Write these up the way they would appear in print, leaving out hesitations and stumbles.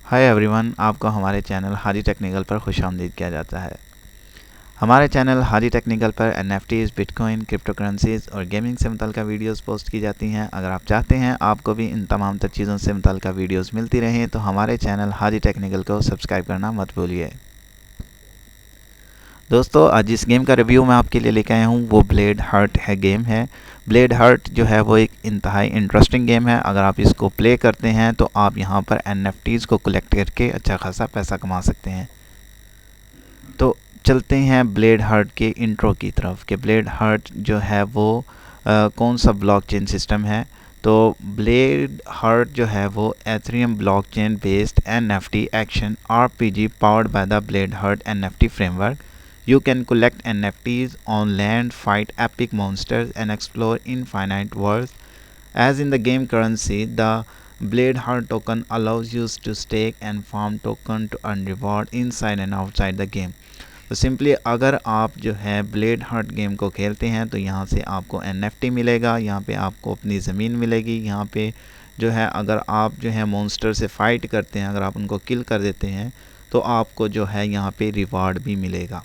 Hi everyone, आपको हमारे channel हाजी technical पर खुशामदीद किया जाता है। हमारे चैनल हाजी टेक्निकल पर एनएफटीज, बिटकॉइन, क्रिप्टो करेंसीज और गेमिंग से मुतल्लिक़ वीडियोस पोस्ट की जाती हैं। अगर आप चाहते हैं आपको भी इन तमाम तर चीज़ों से मुतल्लिक़ वीडियोस मिलती रहें तो हमारे चैनल हाजी टेक्निकल को सब्सक्राइब करना मत भूलिए। दोस्तों, आज जिस गेम का रिव्यू मैं आपके लिए लेके आया हूँ वो ब्लेड हार्ट गेम है। ब्लेड हार्ट जो है वो एक इंतहाई इंटरेस्टिंग गेम है। अगर आप इसको प्ले करते हैं तो आप यहाँ पर एनएफटीज़ को कलेक्ट करके अच्छा खासा पैसा कमा सकते हैं। तो चलते हैं ब्लेड हार्ट के इंट्रो की तरफ कि ब्लेड हार्ट जो है वो कौन सा ब्लॉकचेन सिस्टम है। तो ब्लेड हार्ट जो है वो Ethereum blockchain based NFT action RPG powered by the Blade heart NFT framework. You can collect NFTs on land, fight epic monsters, and explore infinite worlds. As in the game currency, the Blade Heart token allows you to stake and farm token to earn reward inside and outside the game. तो simply अगर आप जो है blade heart game को खेलते हैं तो यहाँ से आपको NFT मिलेगा, यहाँ पे आपको अपनी ज़मीन मिलेगी। यहाँ पे जो है अगर आप जो है मॉन्स्टर से फाइट करते हैं, अगर आप उनको किल कर देते हैं तो आपको जो है यहाँ पे रिवार्ड भी मिलेगा।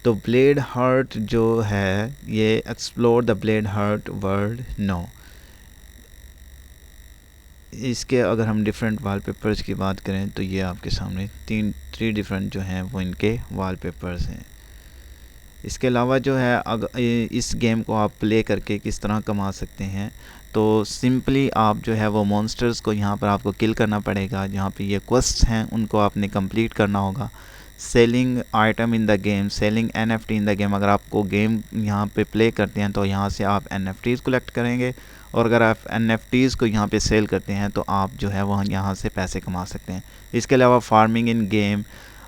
तो ब्लेड हार्ट जो है ये explore the Blade Heart world नो। इसके अगर हम डिफरेंट वॉलपेपर्स की बात करें तो ये आपके सामने थ्री डिफरेंट जो हैं वो इनके वॉलपेपर्स हैं। इसके अलावा जो है अगर इस गेम को आप प्ले करके किस तरह कमा सकते हैं तो सिंपली आप जो है वो मॉन्स्टर्स को यहाँ पर आपको किल करना पड़ेगा। जहाँ पे ये क्वेस्ट हैं उनको आपने कंप्लीट करना होगा। Selling item in the game, selling NFT in the game. अगर आपको गेम यहाँ पे प्ले करते हैं तो यहाँ से आप एनएफटीज़ कलेक्ट करेंगे और अगर आप एनएफटीज़ को यहाँ पे सेल करते हैं तो आप जो है वह यहाँ से पैसे कमा सकते हैं। इसके अलावा farming in game,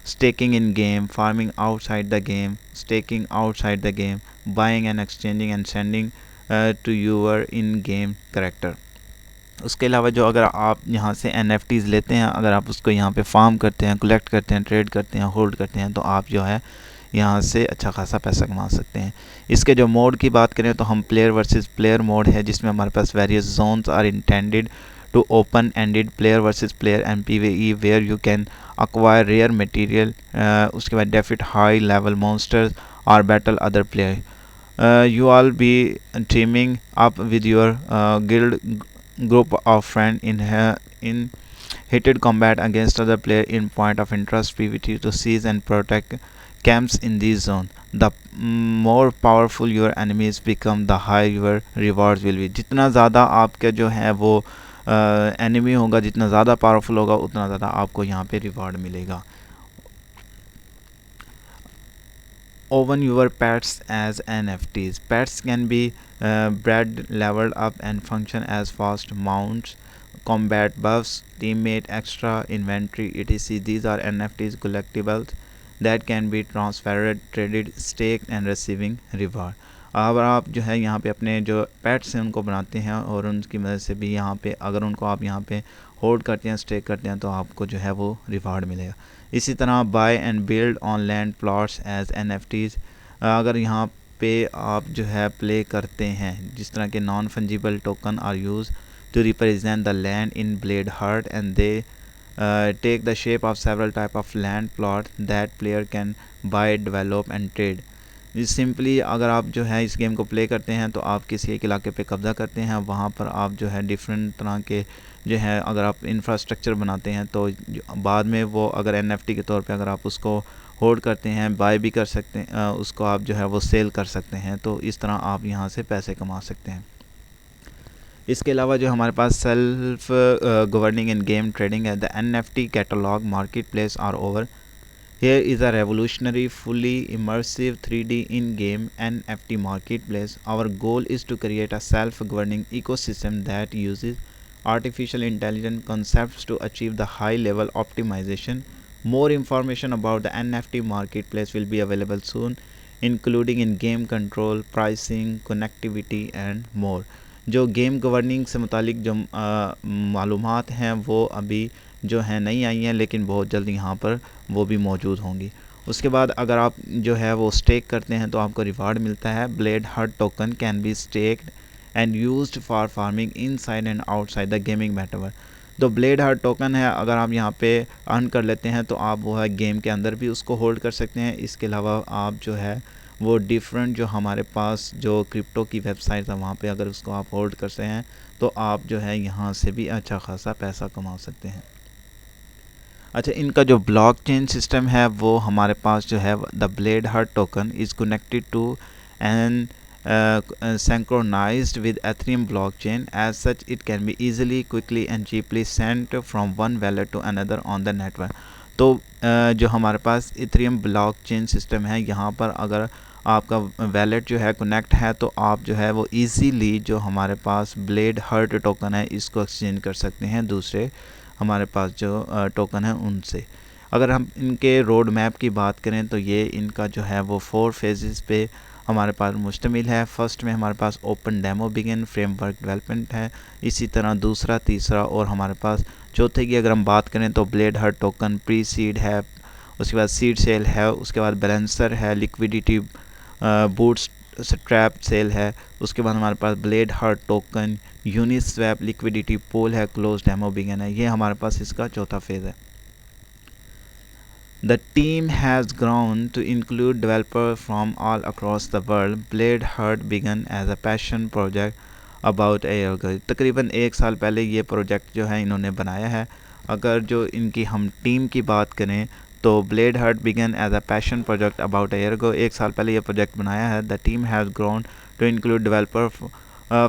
staking in game, farming outside the game, staking outside the game, buying and exchanging and sending to your in game character. उसके अलावा जो अगर आप यहाँ से NFTs लेते हैं, अगर आप उसको यहाँ पे फार्म करते हैं, कलेक्ट करते हैं, ट्रेड करते हैं, होल्ड करते हैं तो आप जो है यहाँ से अच्छा खासा पैसा कमा सकते हैं। इसके जो मोड की बात करें तो हम प्लेयर वर्सेस प्लेयर मोड है जिसमें हमारे पास various zones are intended to open-ended player versus player and PvE where you can acquire rare material, उसके बाद defeat high level monsters or battle other player. You all be teaming up with your guild group of friends in heated combat against other player in point of interest PvT to seize and protect camps in this zone. The more powerful your enemies become, the higher your rewards will be. जितना ज़्यादा आपका जो है वो enemy होगा, जितना ज़्यादा powerful होगा उतना ज़्यादा आपको यहाँ पे रिवॉर्ड मिलेगा। Own your pets as NFTs. Pets can be bred, leveled up and function as fast mounts, combat buffs, teammate extra, inventory, etc. These are NFTs collectibles that can be transferred, traded, staked and receiving reward. अब आप जो है यहाँ पे अपने जो pets हैं उनको बनाते हैं और उनकी मदद से भी यहाँ पे अगर उनको आप यहाँ पे होल्ड करते हैं, स्टेक करते हैं तो आपको जो है वो रिवार्ड मिलेगा। इसी तरह buy and build on land plots as NFTs। अगर यहाँ पे आप जो है प्ले करते हैं, जिस तरह के non fungible token are use to represent the land in Blade Heart and they take the shape of several type of land plot that player can buy, develop and trade. Simply अगर आप जो है इस game को play करते हैं तो आप किसी एक इलाके पे कब्ज़ा करते हैं, वहाँ पर आप जो है डिफरेंट तरह के जो है अगर आप इंफ्रास्ट्रक्चर बनाते हैं तो बाद में वो अगर NFT के तौर पे अगर आप उसको होल्ड करते हैं, बाय भी कर सकते हैं, उसको आप जो है वो सेल कर सकते हैं। तो इस तरह आप यहाँ से पैसे कमा सकते हैं। इसके अलावा जो हमारे पास self governing in game trading है। The NFT catalogue marketplace are over. Here is a revolutionary, fully immersive 3D in-game NFT marketplace. Our goal is to create a self-governing ecosystem that uses artificial intelligence concepts to achieve the high-level optimization. More information about the NFT marketplace will be available soon, including in-game control, pricing, connectivity and more. जो game governing से मुतालिक जो मालूमात हैं वो अभी जो है नहीं आई हैं, लेकिन बहुत जल्द यहाँ पर वो भी मौजूद होंगी। उसके बाद अगर आप जो है वो स्टेक करते हैं तो आपको रिवार्ड मिलता है। Blade heart token can be stacked and used for farming inside and outside the gaming metaverse. तो ब्लेड हार्ट टोकन है, अगर आप यहाँ पे अर्न कर लेते हैं तो आप वो है गेम के अंदर भी उसको होल्ड कर सकते हैं। इसके अलावा आप जो है वो डिफरेंट जो हमारे पास जो क्रिप्टो की वेबसाइट है वहाँ पे अगर उसको आप होल्ड करते हैं तो आप जो है यहाँ से भी अच्छा खासा पैसा कमा सकते हैं। अच्छा, इनका जो ब्लॉकचेन सिस्टम है वो हमारे पास जो है the Blade heart token is connected to an synchronized with Ethereum blockchain. As such, it can be easily, quickly and cheaply sent from one wallet to another on the network. तो जो हमारे पास Ethereum blockchain system है, यहाँ पर अगर आपका wallet जो है कनेक्ट है तो आप जो है वो इजीली जो हमारे पास ब्लेड हार्ट टोकन है इसको एक्सचेंज कर सकते हैं दूसरे हमारे पास जो टोकन है उनसे। अगर हम इनके रोड मैप की बात करें तो ये इनका जो है वो 4 फेजेस पे हमारे पास मुश्तमिल है। फर्स्ट में हमारे पास open demo begin framework development है, इसी तरह दूसरा, तीसरा और हमारे पास चौथे की अगर हम बात करें तो blade heart token pre seed है, उसके बाद सीड सेल है, उसके बाद बैलेंसर है, लिक्विडिटी बूट स्ट्रैप सेल है, उसके बाद हमारे पास blade heart token Uniswap liquidity pool है, क्लोज डेमो बिगिन है। ये हमारे पास इसका चौथा फेज़ है। The team has grown to include developers from all across the world. Blade Heart began as a passion project about a year ago. तकरीबन 1 साल पहले ये प्रोजेक्ट जो है इन्होंने बनाया है। अगर जो इनकी हम टीम की बात करें तो Blade Heart began as a passion project about a year ago. 1 साल पहले ये प्रोजेक्ट बनाया है। The team has grown to include developers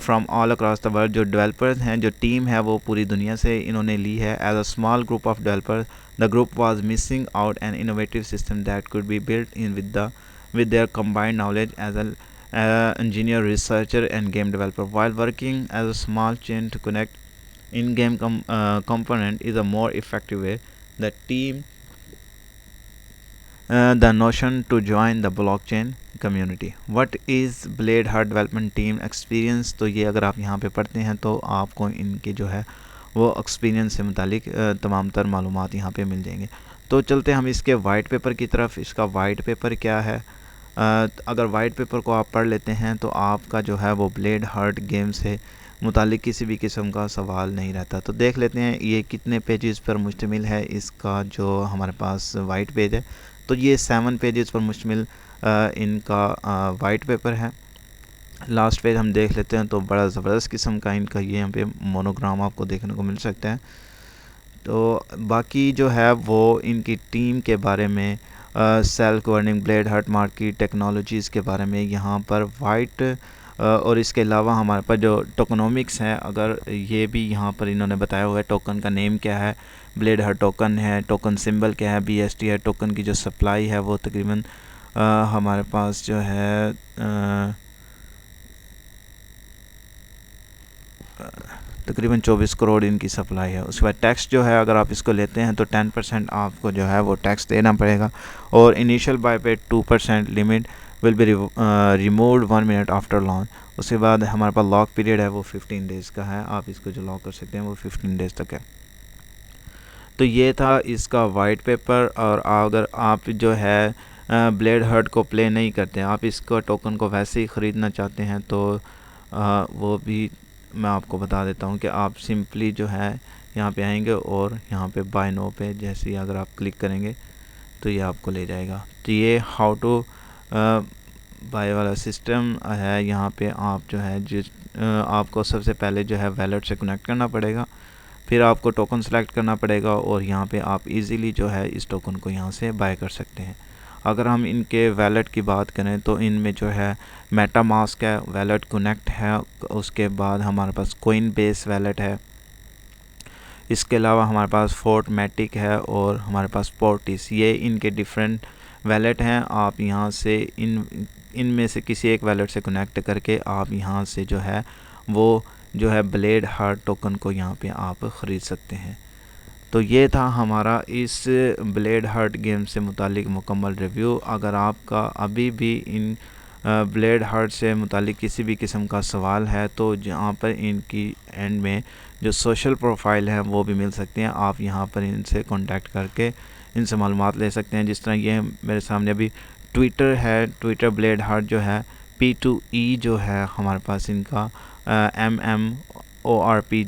from all across the world. जो डेवलपर्स हैं, जो टीम है वो पूरी दुनिया से इन्होंने ली है। As a small group of developers the group was missing out an innovative system that could be built in with their combined knowledge as an engineer, researcher and game developer. While working as a small chain to connect in-game component is a more effective way, the team the notion to join the blockchain community. What is Blade Heart development team experience? तो ये अगर आप यहाँ पे पढ़ते हैं तो आपको इनके जो है वो एक्सपीरियंस से मुतालिक तमाम तर मालूमात यहाँ पे मिल जाएंगे। तो चलते हम इसके वाइट पेपर की तरफ। इसका वाइट पेपर क्या है? अगर वाइट पेपर को आप पढ़ लेते हैं तो आपका जो है वो ब्लेड हार्ट गेम से मुतालिक किसी भी किस्म का सवाल नहीं रहता। तो देख लेते हैं ये कितने पेजेस पर मुश्तमिल है। इसका जो हमारे पास वाइट पेज है तो ये 7 पेजेस पर मुश्तमिल इनका वाइट पेपर है। लास्ट पेज हम देख लेते हैं तो बड़ा ज़बरदस्त किस्म का इनका ये यहाँ पे मोनोग्राम आपको देखने को मिल सकता है। तो बाकी जो है वो इनकी टीम के बारे में self governing blade heart market technologies के बारे में यहाँ पर वाइट और इसके अलावा हमारे पास जो टोकनोमिक्स हैं, अगर ये भी यहाँ पर इन्होंने बताया हुआ है। टोकन का नेम क्या है, ब्लेड हार्ट टोकन है, टोकन सिंबल क्या है, BST है। टोकन की जो सप्लाई है वो तकरीबन हमारे पास जो है तकरीबन 24 करोड़ इनकी सप्लाई है। उसके बाद टैक्स जो है अगर आप इसको लेते हैं तो 10% आपको जो है वो टैक्स देना पड़ेगा और इनिशियल बाय पे 2% limit will be removed 1 minute after launch. उसके बाद हमारे पास लॉक पीरियड है वो 15 डेज़ का है। आप इसको जो लॉक कर सकते हैं वो 15 डेज़ तक है। तो ये था इसका वाइट पेपर। और अगर आप जो है ब्लेड हार्ट को प्ले नहीं करते, आप इसको टोकन को वैसे ही ख़रीदना चाहते हैं तो वो भी मैं आपको बता देता हूँ कि आप सिंपली जो है यहाँ पे आएंगे और यहाँ पे बाय नो पे जैसे ही अगर आप क्लिक करेंगे तो ये आपको ले जाएगा। तो ये हाउ टू बाय वाला सिस्टम है। यहाँ पे आप जो है जिस आपको सबसे पहले जो है वैलेट से कनेक्ट करना पड़ेगा, फिर आपको टोकन सेलेक्ट करना पड़ेगा और यहाँ पे आप इजीली जो है इस टोकन को यहाँ से बाय कर सकते हैं। अगर हम इनके वैलेट की बात करें तो इनमें जो है मेटा मास्क है, वैलेट कनेक्ट है, उसके बाद हमारे पास कोइन बेस वैलेट है, इसके अलावा हमारे पास फोर्टमेटिक है और हमारे पास पोर्टिस। ये इनके डिफरेंट वैलेट हैं। आप यहाँ से इनमें से किसी एक वैलेट से कनेक्ट करके आप यहाँ से जो है वो जो है ब्लेड हार्ट टोकन को यहाँ पे आप ख़रीद सकते हैं। तो ये था हमारा इस ब्लेड हार्ट गेम से मुतालिक मुकम्मल रिव्यू। अगर आपका अभी भी इन ब्लेड हार्ट से मुतालिक किसी भी किस्म का सवाल है तो जहाँ पर इनकी एंड में जो सोशल प्रोफाइल है वो भी मिल सकते हैं। आप यहाँ पर इनसे कांटेक्ट करके इनसे मालूमात ले सकते हैं। जिस तरह ये मेरे सामने अभी ट्विटर है, ट्विटर ब्लेड हार्ट जो है P2E जो है हमारे पास इनका MMORP